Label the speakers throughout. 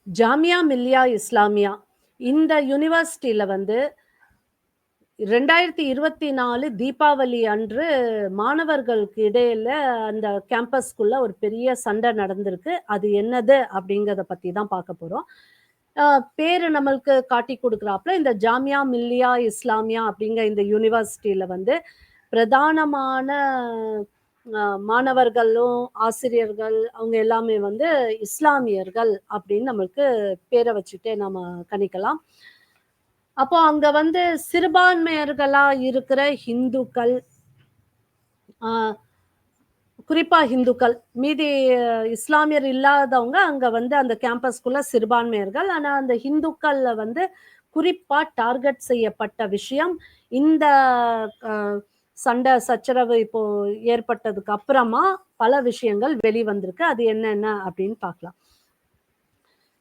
Speaker 1: ஜாமியா மில்லியா இஸ்லாமியா இந்த யூனிவர்சிட்டியில வந்து 2024 தீபாவளி அன்று மாணவர்களுக்கு இடையில அந்த கேம்பஸ்க்குள்ள ஒரு பெரிய சண்டை நடந்திருக்கு. அது என்னது அப்படிங்கிறத பத்தி தான் பார்க்க போறோம். பேரு நம்மளுக்கு காட்டி குடுக்குறாப்புல இந்த ஜாமியா மில்லியா இஸ்லாமியா அப்படிங்கிற இந்த யூனிவர்சிட்டியில வந்து பிரதானமான மாணவர்களும், ஆசிரியர்கள் அவங்க எல்லாமே வந்து இஸ்லாமியர்கள் அப்படின்னு நம்மளுக்கு பேர வச்சுட்டே நாம கணிக்கலாம். அப்போ அங்க வந்து சிறுபான்மையர்களா இருக்கிற ஹிந்துக்கள், ஆ குறிப்பா ஹிந்துக்கள், மீதி இஸ்லாமியர் இல்லாதவங்க அங்க வந்து அந்த கேம்பஸ்க்குள்ள சிறுபான்மையர்கள். ஆனா அந்த ஹிந்துக்கள்ல வந்து குறிப்பா டார்கெட் செய்யப்பட்ட விஷயம் இந்த அ சண்டை சச்சரவு இப்போ ஏற்பட்டதுக்கு அப்புறமா பல விஷயங்கள் வெளிவந்திருக்கு. அது என்னென்ன அப்படின்னு பார்க்கலாம்.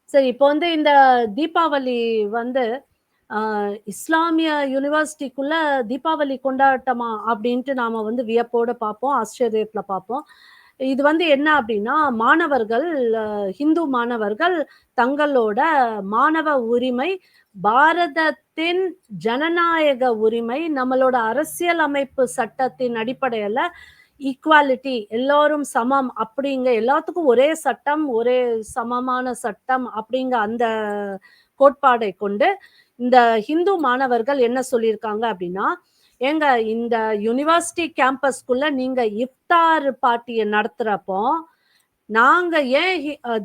Speaker 1: சரி, இப்போ வந்து இந்த தீபாவளி வந்து இஸ்லாமிய யூனிவர்சிட்டிக்குள்ள தீபாவளி கொண்டாட்டமா அப்படின்ட்டு நாம வந்து வியப்போட பார்ப்போம், ஆச்சரியத்துல பார்ப்போம். இது வந்து என்ன அப்படின்னா, மாணவர்கள் ஹிந்து மாணவர்கள் தங்களோட மாணவ உரிமை, பாரதத்தின் ஜனநாயக உரிமை, நம்மளோட அரசியலமைப்பு சட்டத்தின் அடிப்படையில ஈக்வாலிட்டி எல்லோரும் சமம் அப்படிங்க எல்லாத்துக்கும் ஒரே சட்டம், ஒரே சமமான சட்டம் அப்படிங்க அந்த கோட்பாடை கொண்டு இந்த ஹிந்து மாணவர்கள் என்ன சொல்லியிருக்காங்க அப்படின்னா, ஏங்க இந்த யுனிவர்சிட்டி கேம்பஸ்க்குள்ள நீங்க இஃப்தார் பார்ட்டிய நடத்துறப்போ, நாங்க ஏன்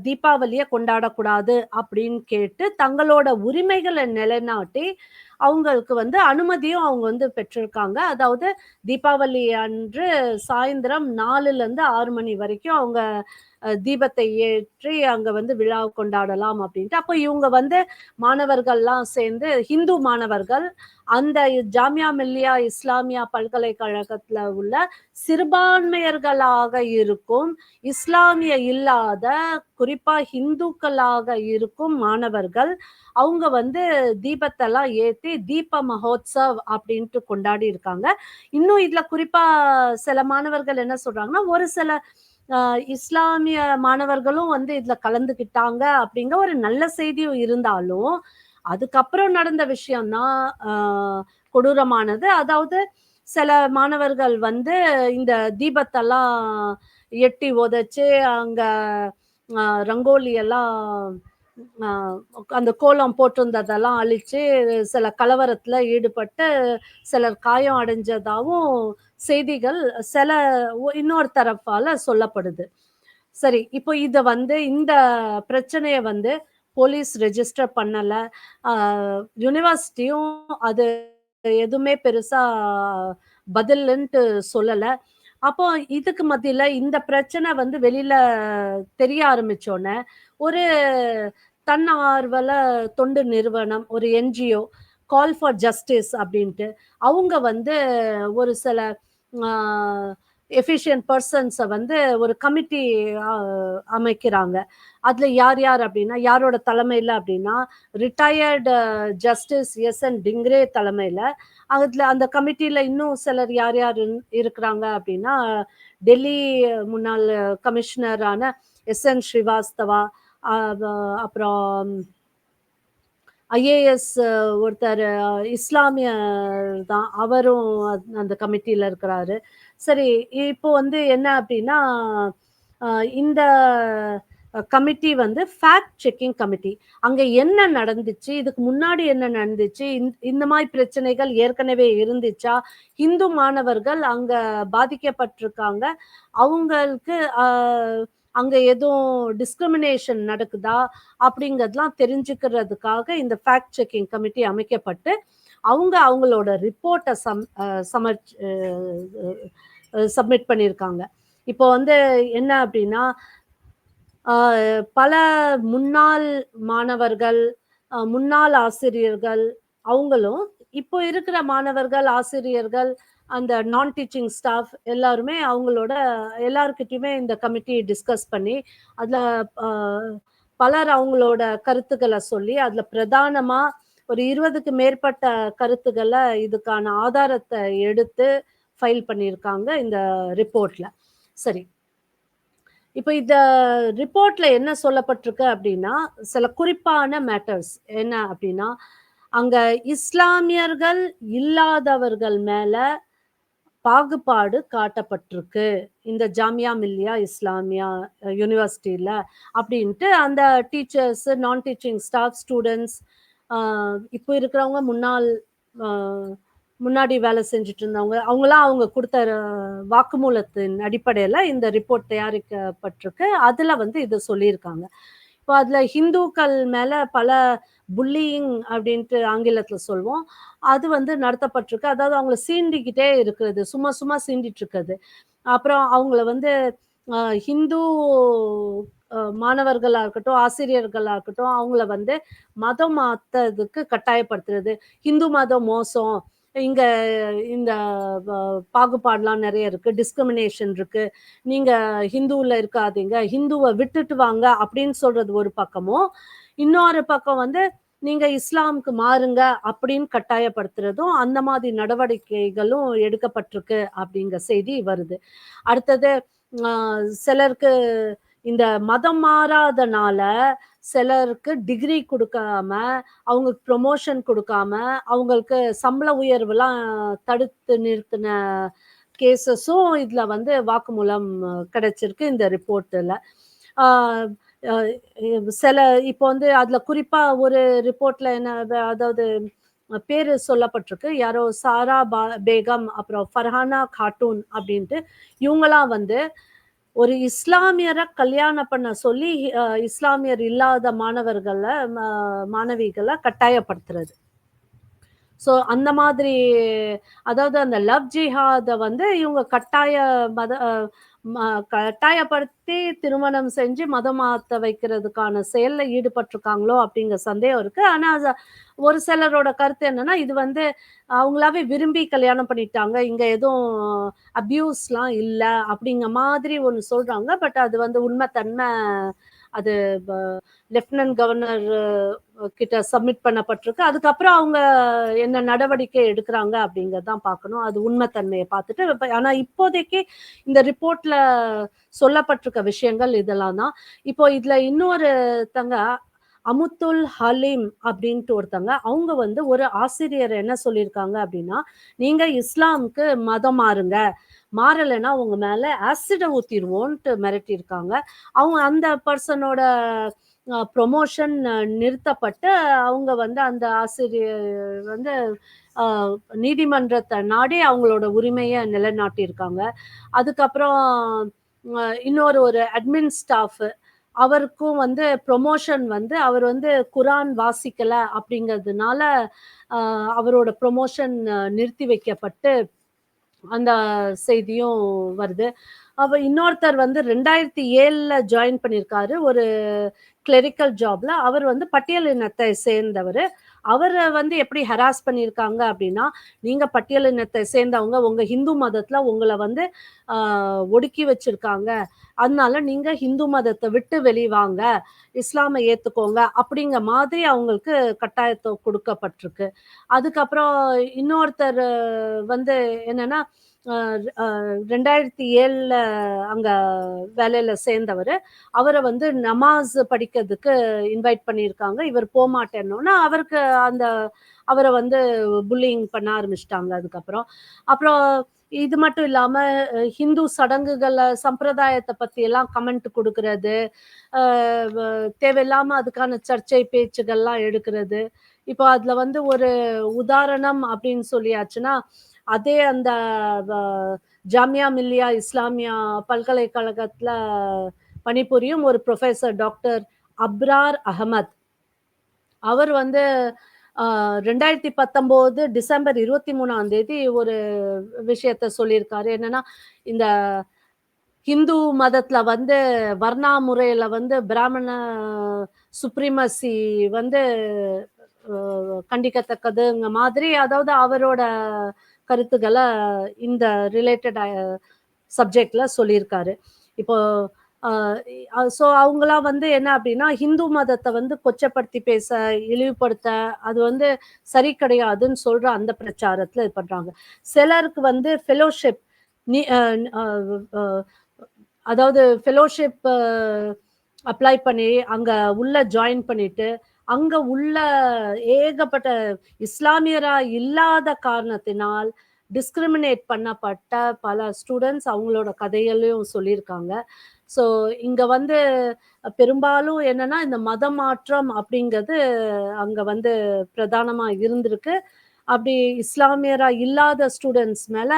Speaker 1: தீபாவளிய கொண்டாடக்கூடாது அப்படின்னு கேட்டு, தங்களோட உரிமைகள நிலைநாட்டி, அவங்களுக்கு வந்து அனுமதியும் அவங்க வந்து பெற்றிருக்காங்க. அதாவது தீபாவளி அன்று சாயந்திரம் 4லேருந்து 6 மணி வரைக்கும் அவங்க தீபத்தை ஏற்றி அங்க வந்து விழா கொண்டாடலாம் அப்படின்ட்டு. அப்ப இவங்க வந்து மாணவர்கள்லாம் சேர்ந்து ஹிந்து மாணவர்கள் அந்த ஜாமியா மில்லியா இஸ்லாமியா பல்கலைக்கழகத்துல உள்ள சிறுபான்மையர்களாக இருக்கும் இஸ்லாமிய இல்லாத குறிப்பா ஹிந்துக்களாக இருக்கும் மாணவர்கள் அவங்க வந்து தீபத்தெல்லாம் ஏத்தி தீப மகோத்சவ் அப்படின்ட்டு கொண்டாடி இருக்காங்க. இன்னும் இதுல குறிப்பா சில மாணவர்கள் என்ன சொல்றாங்கன்னா, ஒரு சில இஸ்லாமிய மாணவர்களும் வந்து இதுல கலந்துக்கிட்டாங்க அப்படிங்கிற ஒரு நல்ல செய்தியும் இருந்தாலும், அதுக்கப்புறம் நடந்த விஷயம் தான் கொடூரமானது. அதாவது சில மாணவர்கள் வந்து இந்த தீபத்தெல்லாம் எட்டி உதைச்சு, அங்க ரங்கோலி எல்லாம் அந்த கோலம் போட்டிருந்ததெல்லாம் அழிச்சு, சில கலவரத்துல ஈடுபட்டு, சிலர் காயம் அடைஞ்சதாவும் செய்திகள் சில இன்னொரு தரப்பால சொல்லப்படுது. சரி, இப்போ இத வந்து இந்த பிரச்சனைய வந்து போலீஸ் ரெஜிஸ்டர் பண்ணல. அ யுனிவர்சிட்டியும் அது எதுவுமே பெருசா பதிலுன்ட்டு சொல்லல. அப்போ இதுக்கு மத்தியில இந்த பிரச்சனை வந்து வெளியில தெரிய ஆரம்பிச்சோனே, ஒரு தன்னார்வல தொண்டு நிறுவனம், ஒரு என்ஜிஓ கால் ஃபார் ஜஸ்டிஸ் அப்படின்ட்டு, அவங்க வந்து ஒரு சில அ எஃபிஷியன்ட் பெர்சன்ஸ வந்து ஒரு கமிட்டி அ அமைக்கிறாங்க. அதுல யார் யார் அப்படின்னா, யாரோட தலைமையில அப்படின்னா, ரிட்டயர்டு ஜஸ்டிஸ் எஸ்.என். டிங்ரே தலைமையில, அதுல அந்த கமிட்டில இன்னும் சிலர் யார் யார் இருக்கிறாங்க அப்படின்னா, டெல்லி முன்னாள் கமிஷனரான எஸ்.என். ஸ்ரீவாஸ்தவா, அ வ அப்புறம் ஐஏஎஸ் ஒருத்தர் இஸ்லாமியர் தான். அவரும் அந்த கமிட்டில இருக்கிறாரு. சரி, இப்போ வந்து என்ன அப்டின்னா, இந்த கமிட்டி வந்து ஃபேக்ட் செக்கிங் கமிட்டி. அங்க என்ன நடந்துச்சு? இதுக்கு முன்னாடி என்ன நடந்துச்சு? இந்த மாரி பிரச்சனைகள் ஏற்கனவே இருந்துச்சா? இந்து மாணவர்கள் அங்க பாதிக்கப்பட்டுருக்காங்க. அவங்களுக்கு அங்க எதுவும் டிஸ்கிரிமினேஷன் நடக்குதா? அப்படிங்கிறதெல்லாம் தெரிஞ்சுக்கிறதுக்காக இந்த ஃபேக்ட் செக்கிங் கமிட்டி அமைக்கப்பட்டு, அவங்க அவங்களோட ரிப்போர்ட்ட சமர்ச் அ சப்மிட் பண்ணியிருக்காங்க. இப்போ வந்து என்ன அப்டின்னா, அ பல முன்னாள் மாணவர்கள், முன்னாள் ஆசிரியர்கள் அவங்களும், இப்போ இருக்கிற மாணவர்கள், ஆசிரியர்கள், அந்த நான் டீச்சிங் ஸ்டாஃப் எல்லாருமே அவங்களோட எல்லார்கிட்டயுமே இந்த கமிட்டி டிஸ்கஸ் பண்ணி, அதுல அ பலர் அவங்களோட கருத்துக்கள சொல்லி, அதுல பிரதானமா ஒரு 20க்கு மேற்பட்ட கருத்துக்கள இதுக்கான ஆதாரத்த எடுத்து ஃபைல் பண்ணியிருக்காங்க இந்த ரிப்போர்ட்ல. சரி. இப்ப இந்த ரிப்போர்ட்ல என்ன சொல்லப்பட்டிருக்கு அப்டின்னா, சில குறிப்பான மேட்டர்ஸ் என்ன அப்டின்னா, அங்க இஸ்லாமியர்கள் இல்லாதவர்கள் மேல பாகுபாடு காட்டப்பட்டிருக்கு. இந்த ஜாமியா மில்லியா இஸ்லாமியா யுனிவர்சிட்டில அப்டின்ட்டு அந்த டீச்சர்ஸ், நான் டீச்சிங் ஸ்டாஃப், ஸ்டூடண்ட்ஸ் அ இப்போ இருக்கிறவங்க அ முன்னாடி வேலை செஞ்சுட்டு இருந்தவங்க, அவங்கலாம் அவங்க குடுத்த வாக்குமூலத்தின் அடிப்படையில இந்த ரிப்போர்ட் தயாரிக்கப்பட்டிருக்கு. அதுல வந்து இத சொல்லியிருக்காங்க. இப்போ அதுல ஹிந்துக்கள் மேல பல புல்லியிங் அப்டின்ட்டு ஆங்கிலத்துல சொல்வோம். அது வந்து நடத்தப்பட்டிருக்கு. அதாவது அவங்கள சீண்டிக்கிட்டே இருக்கிறது. சும்மா சும்மா சீண்டிட்டு இருக்கிறது. அப்புறம் அவங்கள வந்து அ ஹிந்து மாணவர்களா இருக்கட்டும், ஆசிரியர்களா இருக்கட்டும், அவங்கள வந்து மதம் மாத்ததுக்கு கட்டாயப்படுத்துறது. ஹிந்து மதம் மோசம். இங்க இந்த வ பாகுபாடுலாம் நெறைய இருக்கு. டிஸ்கிரிமினேஷன் இருக்கு. நீங்க ஹிந்துவுல இருக்காதீங்க. ஹிந்துவ விட்டுட்டு வாங்க அப்படின்னு சொல்றது ஒரு பக்கமும், இன்னொரு பக்கம் வந்து நீங்க இஸ்லாமுக்கு மாறுங்க அப்படின்னு கட்டாயப்படுத்துறதும், அந்த மாதிரி நடவடிக்கைகளும் எடுக்கப்பட்டிருக்கு அப்படிங்கிற செய்தி வருது. அடுத்தது அ சிலருக்கு இந்த மதம் மாறாதனால, சிலருக்கு டிகிரி குடுக்காம, அவங்களுக்கு ப்ரமோஷன் குடுக்காம, அவங்களுக்கு சம்பள உயர்வுலாம் தடுத்து நிறுத்தின கேஸஸும் இதுல வந்து வாக்குமூலம் கிடைச்சிருக்கு இந்த ரிப்போர்ட்ல. ஆ அ சில இப்போ வந்து அதுல குறிப்பா ஒரு ரிப்போர்ட்ல என்ன அதாவது பேரு சொல்லப்பட்டிருக்கு. யாரோ சாரா பேகம், அப்புறம் ஃபர்ஹானா காட்டூன் அப்படின்ட்டு இவங்கலாம் வந்து ஒரு இஸ்லாமியர கல்யாணம் பண்ண சொல்லி இஸ்லாமியர் இல்லாத மாணவிகள கட்டாயப்படுத்துறது. ஸோ அந்த மாதிரி அதாவது அந்த லவ் ஜிஹாத வந்து இவங்க கட்டாய மத அ ம கட்டாயப்படுத்தி திருமணம் செஞ்சு மதம் மாத்த வைக்கிறதுக்கான செயல்ல ஈடுபட்டுருக்காங்களோ அப்படிங்கிற சந்தேகம் இருக்கு. ஆனா ஒரு சிலரோட கருத்து என்னன்னா, இது வந்து அவங்களாவே விரும்பி கல்யாணம் பண்ணிட்டாங்க. இங்க எதுவும் அப்யூஸ்லாம் இல்ல அப்படிங்கிற மாதிரி ஒண்ணு சொல்றாங்க. பட் அது வந்து உண்மை தன்மை அது ப லெப்டினன்ட் கவர்னர் கிட்ட சப்மிட் பண்ணப்பட்டிருக்கு. அதுக்கப்புறம் அவங்க என்ன நடவடிக்கை எடுக்குறாங்க அப்படிங்கிறத தான் பார்க்கணும். அது உண்மை தன்மைய பார்த்துட்டு ஆனா இப்போதைக்கு இந்த ரிப்போர்ட்ல சொல்லப்பட்டிருக்க விஷயங்கள் இதெல்லாம் தான். இப்போ இதுல இன்னொருத்தங்க அமுத்துல் ஹலீம் அப்படின்ட்டு ஒருத்தங்க, அவங்க வந்து ஒரு ஆசிரியர் என்ன சொல்லியிருக்காங்க அப்படின்னா, "நீங்க இஸ்லாமுக்கு மதம் மாறுங்க. மாறலைன்னா உங்க மேல ஆசிட ஊத்திருவோன்ட்டு" மிரட்டியிருக்காங்க. அவங்க அந்த பெர்சனோட ப்ரொமோஷன் நிறுத்தப்பட்டு, அவங்க வந்து அந்த ஆசிரியர் வந்து அ நீதிமன்றத்த நாடி அவங்களோட உரிமைய நிலைநாட்டியிருக்காங்க. அதுக்கப்புறம் இன்னொரு ஒரு அட்மின் ஸ்டாஃப் அவருக்கும் வந்து ப்ரொமோஷன் வந்து அவர் வந்து குரான் வாசிக்கல அப்படிங்கிறதுனால, அ அவரோட ப்ரொமோஷன் நிறுத்தி வைக்கப்பட்டு அந்த செய்தியும் வருது. அப்ப இன்னொருத்தர் வந்து 2007ல ஜாயின் பண்ணியிருக்காரு. ஒரு கிளரிக்கல் ஜாப்ல. அவர் வந்து பட்டியலினத்தை சேர்ந்தவரு. அவர வந்து எப்படி ஹராஸ் பண்ணியிருக்காங்க அப்படின்னா, "நீங்க பட்டியலினத்தை சேர்ந்தவங்க. உங்க ஹிந்து மதத்துல உங்கள வந்து அ ஒடுக்கி வச்சிருக்காங்க. அதனால நீங்க ஹிந்து மதத்த விட்டு வெளிய வாங்க. இஸ்லாம ஏத்துக்கோங்க." அப்படிங்கிற மாதிரி அவங்களுக்கு கட்டாயத்த குடுக்கப்பட்டிருக்கு. அதுக்கப்புறம் இன்னொருத்தர் வந்து என்னன்னா, அ அ 2007ல அங்க வேலையில சேர்ந்தவரு. அவர வந்து நமாஸ் படிக்கிறதுக்கு இன்வைட் பண்ணியிருக்காங்க. இவர் போமாட்டேன்னோன, அவருக்கு அந்த அவர வந்து புல்லிங் பண்ண ஆரம்பிச்சுட்டாங்க அதுக்கப்புறம். அப்புறம் இது மட்டும் இல்லாம ஹிந்து சடங்குகள, சம்பிரதாயத்த பத்தியெல்லாம் கமெண்ட் குடுக்குறது, அ வ தேவையில்லாம அதுக்கான சர்ச்சை பேச்சுகள்லாம் எடுக்குறது. இப்போ அதுல வந்து ஒரு உதாரணம் அப்படின்னு சொல்லியாச்சுன்னா, அதே அந்த வ ஜாமியா மில்லியா இஸ்லாமியா பல்கலைக்கழகத்துல பணிபுரியும் ஒரு புரொஃபசர் டாக்டர் அப்ரார் அகமத். அவர் வந்து அ 2019 டிசம்பர் 23ஆம் தேதி ஒரு விஷயத்த சொல்லியிருக்காரு. என்னன்னா, இந்த ஹிந்து மதத்துல வந்து வர்ணா முறையில வந்து பிராமண சுப்ரீமசி வந்து கண்டிக்கத்தக்கதுங்க மாதிரி அதாவது அவரோட கருத்துக்கள இந்த ரிலேட்டட் சப்ஜெக்ட்ல சொல்லியிருக்காரு. இப்போ அ ஸோ அவங்கலாம் வந்து என்ன அப்டின்னா, ஹிந்து மதத்த வந்து கொச்சப்படுத்தி பேச, இழிவுபடுத்த அது வந்து சரி கிடையாதுன்னு சொல்ற அந்த பிரச்சாரத்துல இது பண்றாங்க. சிலருக்கு வந்து ஃபெலோஷிப் நி அ அ அ அதாவது ஃபெலோஷிப் அப்ளை பண்ணி அங்க உள்ள ஜாயின் பண்ணிட்டு, அங்க உள்ள ஏகப்பட்ட இஸ்லாமியரா இல்லாத காரணத்தினால் டிஸ்கிரிமினேட் பண்ணப்பட்ட பல ஸ்டூடண்ட்ஸ் அவங்களோட கதைகளையும் சொல்லியிருக்காங்க. ஸோ இங்க வந்து பெரும்பாலும் என்னன்னா, இந்த மத மாற்றம் அப்படிங்கிறது அங்க வந்து பிரதானமா இருந்திருக்கு. அப்படி இஸ்லாமியரா இல்லாத ஸ்டூடண்ட்ஸ் மேல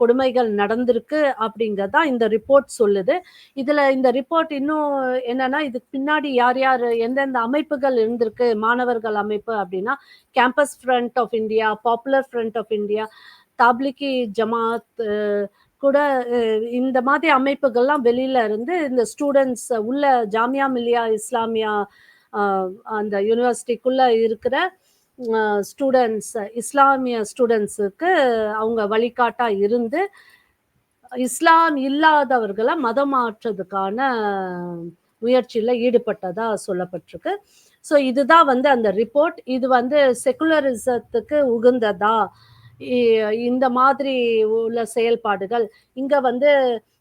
Speaker 1: கொடுமைகள் நடந்திருக்கு அப்படிங்கிறது தான் இந்த ரிப்போர்ட் சொல்லுது. இதுல இந்த ரிப்போர்ட் இன்னும் என்னன்னா, இதுக்கு பின்னாடி யார் யார் எந்தெந்த அமைப்புகள் இருந்திருக்கு, மாணவர்கள் அமைப்பு அப்படின்னா, campus front of India, popular front of India, Tablighi Jamaat கூட இந்த மாதிரி அமைப்புகள்லாம் வெளியில இருந்து இந்த ஸ்டூடண்ட்ஸ் உள்ள ஜாமியா மில்லியா இஸ்லாமியா அ அந்த யூனிவர்சிட்டிக்குள்ள இருக்கிற ஸ்டூடண்ட்ஸ் இஸ்லாமிய ஸ்டூடண்ட்ஸுக்கு அவங்க வழிகாட்டா இருந்து, இஸ்லாம் இல்லாதவர்கள மதம் மாற்றதுக்கான முயற்சியில ஈடுபட்டதா சொல்லப்பட்டிருக்கு. ஸோ இதுதான் வந்து அந்த ரிப்போர்ட். இது வந்து செக்குலரிசத்துக்கு உகந்ததா? இ இந்த மாதிரி உள்ள செயல்பாடுகள், இங்க வந்து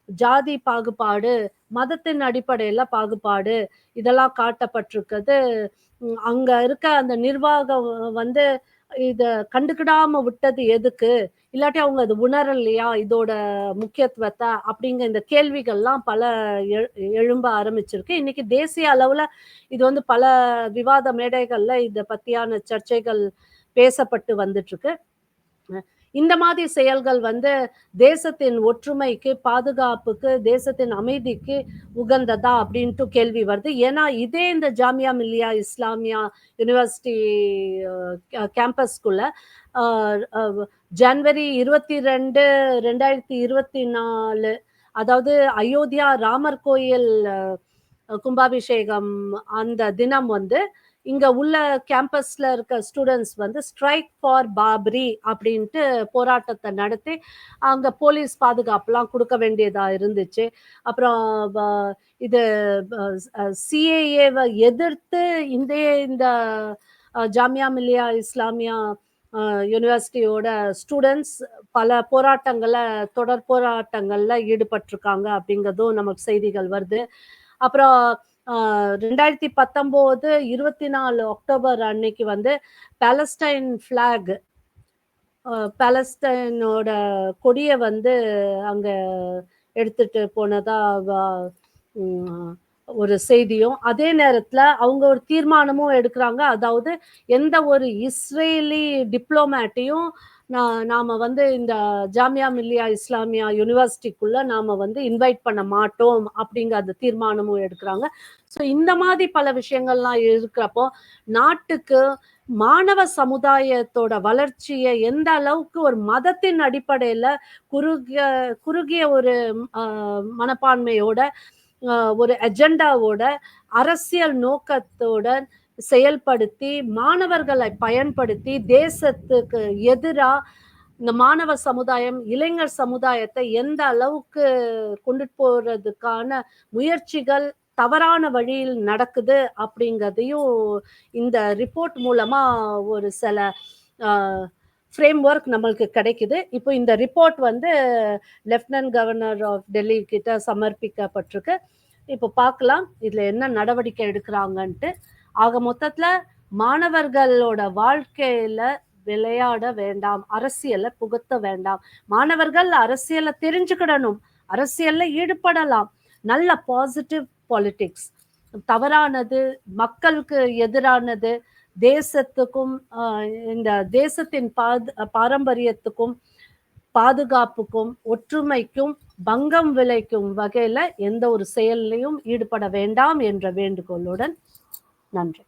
Speaker 1: ஜாதி பாகுபாடு, மதத்தின் அடிப்படையில பாகுபாடு, இதெல்லாம் காட்டப்பட்டிருக்குது. அங்க இருக்க அந்த நிர்வாகம் வந்து இத கண்டுக்கிடாம விட்டது எதுக்கு? இல்லாட்டி அவங்க அது உணரலையா? இதோட முக்கியத்துவத்த அப்படிங்கிற இந்த கேள்விகள்லாம் பல எ எழும்ப ஆரம்பிச்சிருக்கு. இன்னைக்கு தேசிய அளவுல இது வந்து பல விவாத மேடைகள்ல இத பத்தியான சர்ச்சைகள் பேசப்பட்டு வந்துட்டுருக்கு. இந்த மாதிரி செயல்கள் வந்து தேசத்தின் ஒற்றுமைக்கு, பாதுகாப்புக்கு, தேசத்தின் அமைதிக்கு உகந்ததா அப்படின்ட்டு கேள்வி வருது. ஏன்னா, இதே இந்த ஜாமியா மில்லியா இஸ்லாமியா யுனிவர்சிட்டி கேம்பஸ்குள்ள அ அ ஜனவரி 22, 2024 அதாவது அயோத்தியா ராமர் கோயில் கும்பாபிஷேகம் அந்த தினம் வந்து இங்க உள்ள கேம்பஸ்ல இருக்க ஸ்டூடெண்ட்ஸ் வந்து ஸ்ட்ரைக் ஃபார் பாபரி அப்படின்ட்டு போராட்டத்தை நடத்தி அங்க போலீஸ் பாதுகாப்புலாம் கொடுக்க வேண்டியதா இருந்துச்சு. அப்புறம் இது சிஏஏவை எதிர்த்து இந்த ஜாமியா மில்லியா இஸ்லாமியா யூனிவர்சிட்டியோட ஸ்டூடெண்ட்ஸ் பல தொடர் போராட்டங்கள்ல ஈடுபட்டிருக்காங்க அப்படிங்கிறதும் நமக்கு செய்திகள் வருது. அப்புறம் 2019 24 அக்டோபர் அன்னைக்கு வந்து பாலஸ்டைன் ஃபிளாக் பாலஸ்டைனோட கொடிய வந்து அங்க எடுத்துட்டு போனதா ஒரு செய்தியும், அதே நேரத்துல அவங்க ஒரு தீர்மானமும் எடுக்கிறாங்க. அதாவது எந்த ஒரு இஸ்ரேலி டிப்ளோமேட்டையும் நாம வந்து இந்த ஜாமியா மில்லியா இஸ்லாமியா யூனிவர்சிட்டிக்குள்ள நாம வந்து இன்வைட் பண்ண மாட்டோம் அப்படிங்கிற அந்த தீர்மானமும் எடுக்கிறாங்க. ஸோ இந்த மாதிரி பல விஷயங்கள்லாம் இருக்கிறப்போ நாட்டுக்கு மாணவ சமுதாயத்தோட வளர்ச்சியை எந்த அளவுக்கு ஒரு மதத்தின் அடிப்படையில குறுகிய குறுகிய ஒரு மனப்பான்மையோட ஒரு அஜெண்டாவோட அரசியல் நோக்கத்தோட செயல்படுத்தி மாணவர்களை பயன்படுத்தி தேசத்துக்கு எதிரா இந்த மாணவ சமுதாயம் இளைஞர் சமுதாயத்தை எந்த அளவுக்கு கொண்டு போறதுக்கான முயற்சிகள் தவறான வழியில் நடக்குது அப்படிங்கிறதையும் இந்த ரிப்போர்ட் மூலமா ஒரு சில ஃப்ரேம் ஒர்க் நம்மளுக்கு கிடைக்குது. இப்போ இந்த ரிப்போர்ட் வந்து லெப்டினன்ட் கவர்னர் ஆஃப் டெல்லி கிட்ட சமர்ப்பிக்கப்பட்டிருக்கு. இப்போ பார்க்கலாம் இதுல என்ன நடவடிக்கை எடுக்கிறாங்கன்ட்டு. ஆக மொத்தத்துல மாணவர்களோட வாழ்க்கையில விளையாட வேண்டாம், அரசியலை புகுத்த வேண்டாம். மாணவர்கள் அரசியலை தெரிஞ்சுக்கிடணும், அரசியல்ல ஈடுபடலாம். நல்ல பாசிட்டிவ் பாலிடிக்ஸ், தவறானது மக்களுக்கு எதிரானது, தேசத்துக்கும் இந்த தேசத்தின் பாரம்பரியத்துக்கும் பாதுகாப்புக்கும் ஒற்றுமைக்கும் பங்கம் விளைக்கும் வகையில எந்த ஒரு செயல்லையும் ஈடுபட வேண்டாம் என்ற வேண்டுகோளுடன் நன்றி.